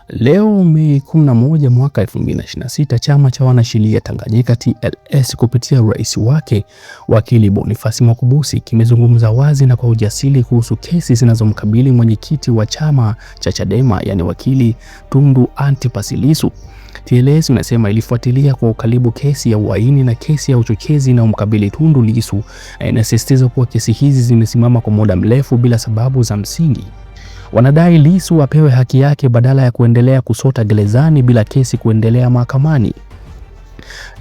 Leo Mei 11 mwaka 2026, chama cha wanasheria Tanganyika TLS kupitia rais wake wakili Boniface Mwabukusi kimezungumza wazi na kwa ujasiri kuhusu kesi zinazomkabili mwenyekiti wa chama cha Chadema, yani wakili Tundu Antipas Lissu. TLS inasema ilifuatilia kwa ukaribu kesi ya uhaini na kesi ya uchochezi inayomkabili Tundu Lissu, na inasisitiza kuwa kesi hizi zimesimama kwa muda mrefu bila sababu za msingi. Wanadai Lissu apewe haki yake badala ya kuendelea kusota gerezani bila kesi kuendelea mahakamani,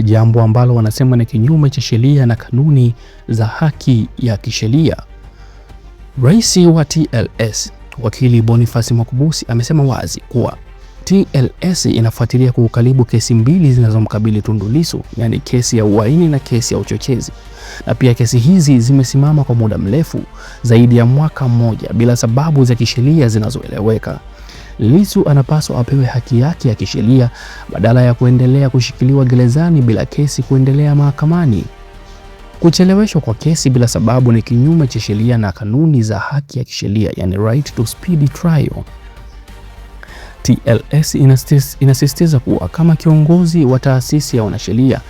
jambo ambalo wanasema ni kinyume cha sheria na kanuni za haki ya kisheria. Rais wa TLS wakili Boniface Mwabukusi amesema wazi kuwa TLS inafuatilia kwa ukaribu kesi mbili zinazomkabili Tundu Lissu, yani kesi ya uhaini na kesi ya uchochezi. Na pia kesi hizi zimesimama kwa muda mrefu zaidi ya mwaka mmoja bila sababu za kisheria zinazoeleweka. Lissu anapaswa apewe haki yake ya kisheria badala ya kuendelea kushikiliwa gerezani bila kesi kuendelea mahakamani. Kucheleweshwa kwa kesi bila sababu ni kinyume cha sheria na kanuni za haki ya kisheria, yani right to speedy trial. TLS inasisitiza kuwa kama kiongozi wa taasisi ya wanasheria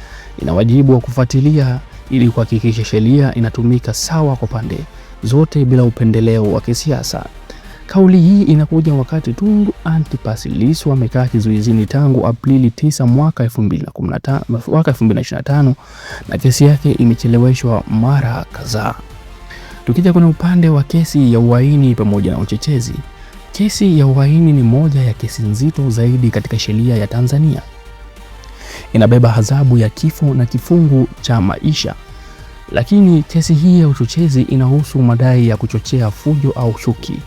ina wajibu wa kufuatilia ili kuhakikisha sheria inatumika sawa kwa pande zote bila upendeleo wa kisiasa. Kauli hii inakuja wakati Tundu Antipas Lissu amekaa kizuizini tangu Aprili 9 mwaka 2025 na kesi yake imecheleweshwa mara kadhaa. Tukija kwenye upande wa kesi ya uhaini pamoja na uchochezi, kesi ya uhaini ni moja ya kesi nzito zaidi katika sheria ya Tanzania. Inabeba adhabu ya kifo na kifungu cha maisha. Lakini kesi hii ya uchochezi inahusu madai ya kuchochea fujo au chuki.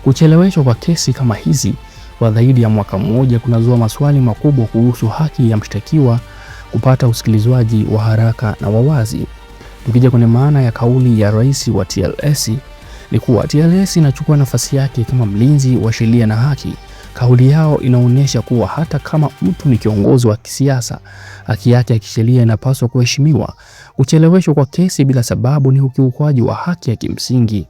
Kucheleweshwa kwa kesi kama hizi kwa zaidi ya mwaka mmoja kunazua maswali makubwa kuhusu haki ya mshtakiwa kupata usikilizwaji wa haraka na wa wazi. Tukija kwenye maana ya kauli ya rais wa TLS ni kuwa TLS inachukua nafasi yake kama mlinzi wa sheria na haki. Kauli yao inaonyesha kuwa hata kama mtu ni kiongozi wa kisiasa, haki yake ya kisheria inapaswa kuheshimiwa. Kucheleweshwa kwa kesi bila sababu ni ukiukwaji wa haki ya kimsingi.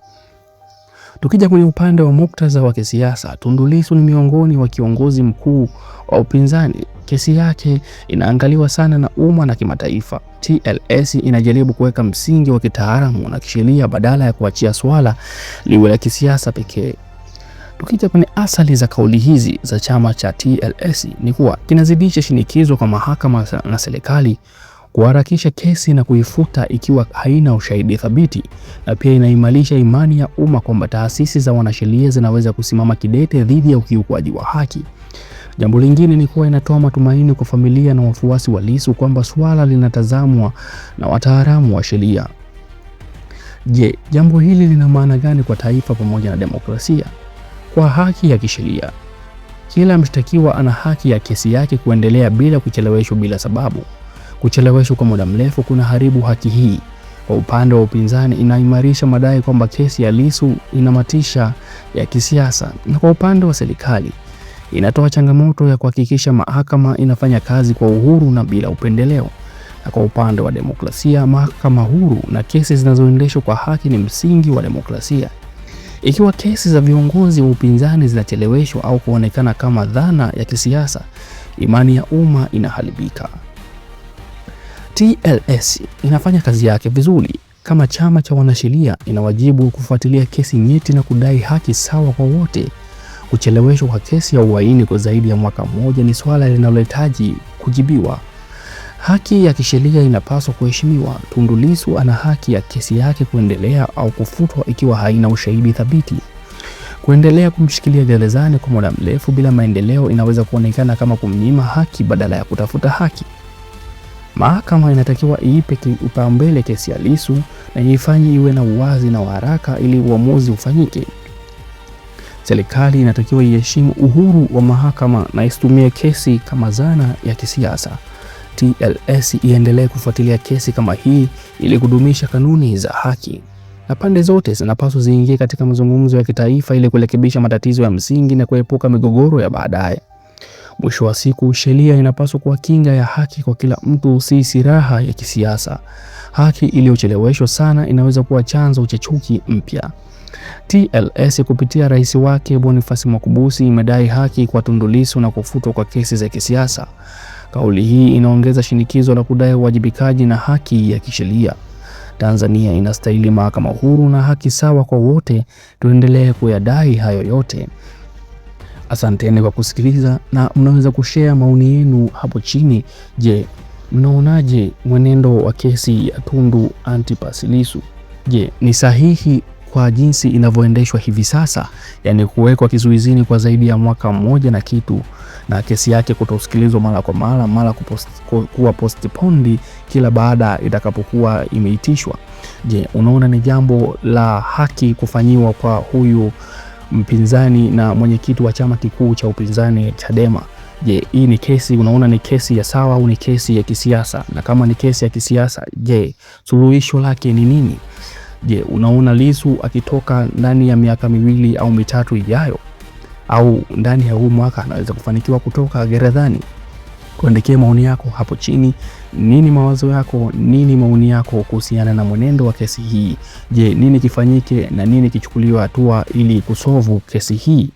Tukija kwenye upande wa muktadha wa kisiasa, Tundu Lissu ni miongoni wa kiongozi mkuu wa upinzani. Kesi yake inaangaliwa sana na umma na kimataifa. TLS inajaribu kuweka msingi wa kitaalamu na kisheria badala ya kuachia swala liwe la kisiasa pekee. Tukija kwenye asali za kauli hizi za chama cha TLS ni kuwa kinazidisha shinikizo kwa mahakama na serikali kuharakisha kesi na kuifuta ikiwa haina ushahidi thabiti, na pia inaimarisha imani ya umma kwamba taasisi za wanasheria zinaweza kusimama kidete dhidi ya ukiukwaji wa haki. Jambo lingine ni kuwa inatoa matumaini kwa familia na wafuasi wa Lissu kwamba swala linatazamwa na wataalamu wa sheria. Je, jambo hili lina maana gani kwa taifa pamoja na demokrasia? Kwa haki ya kisheria, kila mshtakiwa ana haki ya kesi yake kuendelea bila kucheleweshwa bila sababu. Kucheleweshwa kwa muda mrefu kuna haribu haki hii. Kwa upande wa upinzani, inaimarisha madai kwamba kesi ya Lissu ina matisha ya kisiasa, na kwa upande wa serikali inatoa changamoto ya kuhakikisha mahakama inafanya kazi kwa uhuru na bila upendeleo. Na kwa upande wa demokrasia, mahakama huru na kesi zinazoendeshwa kwa haki ni msingi wa demokrasia. Ikiwa kesi za viongozi wa upinzani zinacheleweshwa au kuonekana kama dhana ya kisiasa, imani ya umma inaharibika. TLS inafanya kazi yake vizuri. Kama chama cha wanasheria, ina wajibu kufuatilia kesi nyeti na kudai haki sawa kwa wote. Kucheleweshwa kwa kesi ya uhaini kwa zaidi ya mwaka mmoja ni swala linalohitaji kujibiwa. Haki ya kisheria inapaswa kuheshimiwa. Tundu Lissu ana haki ya kesi yake kuendelea au kufutwa ikiwa haina ushahidi thabiti. Kuendelea kumshikilia gerezani kwa muda mrefu bila maendeleo inaweza kuonekana kama kumnyima haki badala ya kutafuta haki. Mahakama inatakiwa iipe kipaumbele kesi ya Lissu na ifanye iwe na uwazi na haraka ili uamuzi ufanyike. Serikali inatakiwa iheshimu uhuru wa mahakama na isitumie kesi kama zana ya kisiasa. TLS iendelee kufuatilia kesi kama hii ili kudumisha kanuni za haki. Na pande zote zinapaswa ziingie katika mazungumzo ya kitaifa ili kurekebisha matatizo ya msingi na kuepuka migogoro ya baadaye. Mwisho wa siku, sheria inapaswa kuwa kinga ya haki kwa kila mtu, si silaha ya kisiasa. Haki iliyocheleweshwa sana inaweza kuwa chanzo cha chuki mpya. TLS kupitia rais wake Boniface Mwabukusi imedai haki kwa Tundu Lissu na kufutwa kwa kesi za kisiasa. Kauli hii inaongeza shinikizo la kudai uwajibikaji na haki ya kisheria. Tanzania inastahili mahakama huru na haki sawa kwa wote. Tuendelee kuyadai hayo yote. Asanteni kwa kusikiliza na mnaweza kushare maoni yenu hapo chini. Je, mnaonaje mwenendo wa kesi ya Tundu Antipas Lissu? Je, ni sahihi kwa jinsi inavyoendeshwa hivi sasa, yani kuwekwa kizuizini kwa zaidi ya mwaka mmoja na kitu, na kesi yake kutosikilizwa mara kwa mara kuwa postponed kila baada itakapokuwa imeitishwa? Je, unaona ni jambo la haki kufanyiwa kwa huyu mpinzani na mwenyekiti wa chama kikuu cha upinzani Chadema? Je, hii ni kesi, unaona ni kesi ya sawa au ni kesi ya kisiasa? Na kama ni kesi ya kisiasa, je, suluhisho lake ni nini? Je, unaona Lissu akitoka ndani ya miaka 2 au 3 ijayo, au ndani ya huu mwaka anaweza kufanikiwa kutoka gerezani? Kuandikia maoni yako hapo chini. Nini mawazo yako? Nini maoni yako kuhusiana na mwenendo wa kesi hii? Je, nini kifanyike na nini kichukuliwe hatua ili kusolve kesi hii?